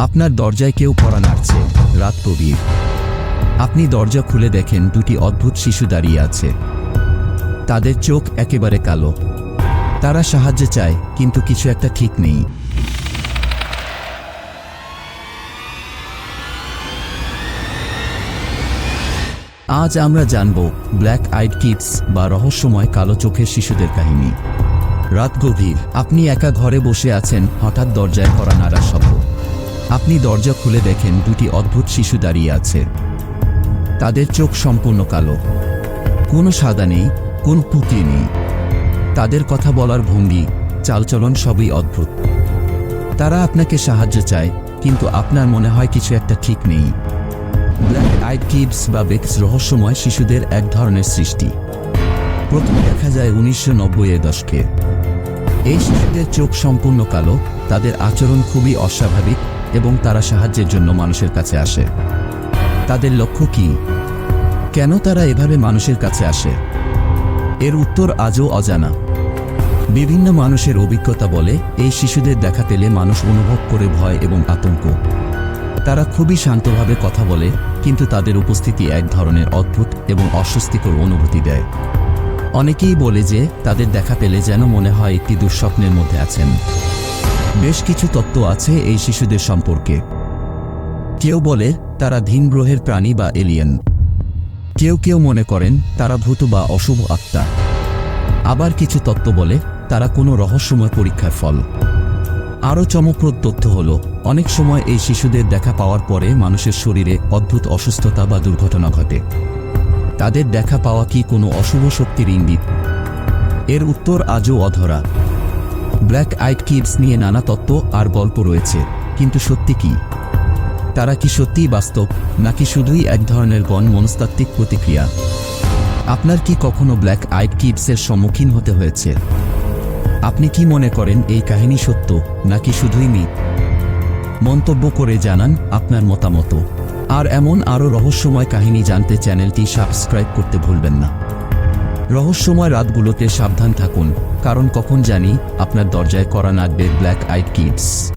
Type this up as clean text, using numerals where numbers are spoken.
আপনার দরজায় কেউ কড়া নাড়ছে। রাত গভীর। আপনি দরজা খুলে দেখেন দুটি অদ্ভুত শিশু দাঁড়িয়ে আছে। তাদের চোখ একেবারে কালো। তারা সাহায্য চায়, কিন্তু কিছু একটা ঠিক নেই। আজ আমরা জানব ব্ল্যাক আইড কিডস বা রহস্যময় কালো চোখের শিশুদের কাহিনী। রাত গভীর। আপনি একা ঘরে বসে আছেন, হঠাৎ দরজায় কড়া নাড়ার শব্দ। আপনি দরজা খুলে দেখেন দুটি অদ্ভুত শিশু দাঁড়িয়ে আছে। তাদের চোখ সম্পূর্ণ কালো। কোনো সাদা নেই, কোনো পুঁতি নেই। তাদের কথা বলার ভঙ্গি, চালচলন সবই অদ্ভুত। তারা আপনাকে সাহায্য চায়, কিন্তু আপনার মনে হয় কিছু একটা ঠিক নেই। ব্ল্যাক আইড কিডস বা বেক্স রহস্যময় শিশুদের এক ধরনের সৃষ্টি। প্রথম দেখা যায় 1990-এর দশকে। এই শিশুদের চোখ সম্পূর্ণ কালো, তাদের আচরণ খুবই অস্বাভাবিক এবং তারা সাহায্যের জন্য মানুষের কাছে আসে। তাদের লক্ষ্য কি? কেন তারা এভাবে মানুষের কাছে আসে? এর উত্তর আজও অজানা। বিভিন্ন মানুষের অভিজ্ঞতা বলে এই শিশুদের দেখা পেলে মানুষ অনুভব করে ভয় এবং আতঙ্ক। তারা খুবই শান্তভাবে কথা বলে, কিন্তু তাদের উপস্থিতি এক ধরনের অদ্ভুত এবং অস্বস্তিকর অনুভূতি দেয়। অনেকেই বলে যে তাদের দেখা পেলে যেন মনে হয় একটি দুঃস্বপ্নের মধ্যে আছেন। বেশ কিছু তত্ত্ব আছে এই শিশুদের সম্পর্কে। কেউ বলে তারা ভিন গ্রহের প্রাণী বা এলিয়েন। কেউ কেউ মনে করেন তারা ভূত বা অশুভ আত্মা। আবার কিছু তত্ত্ব বলে তারা কোনো রহস্যময় পরীক্ষার ফল। আরও চমকপ্রদ তথ্য হল, অনেক সময় এই শিশুদের দেখা পাওয়ার পরে মানুষের শরীরে অদ্ভুত অসুস্থতা বা দুর্ঘটনা ঘটে। তাদের দেখা পাওয়া কি কোনো অশুভ শক্তির ইঙ্গিত? এর উত্তর আজও অধরা। ব্ল্যাক আইড কিডস নিয়ে নানা তত্ত্ব আর গল্প রয়েছে, কিন্তু সত্যি কি? তারা কি সত্যিই বাস্তব, নাকি শুধুই এক ধরনের মনস্তাত্ত্বিক প্রতিক্রিয়া? আপনার কি কখনো ব্ল্যাক আইড কিডসের সম্মুখীন হতে হয়েছে? আপনি কি মনে করেন এই কাহিনী সত্য, নাকি শুধুই মিথ? মন্তব্য করে জানান আপনার মতামত। আর এমন আরও রহস্যময় কাহিনী জানতে চ্যানেলটি সাবস্ক্রাইব করতে ভুলবেন না। রহস্যময় রাতগুলোতে সাবধান থাকুন, কারণ কখন জানি আপনার দরজায় কড়া নাড়বে ব্ল্যাক আইড কিডস।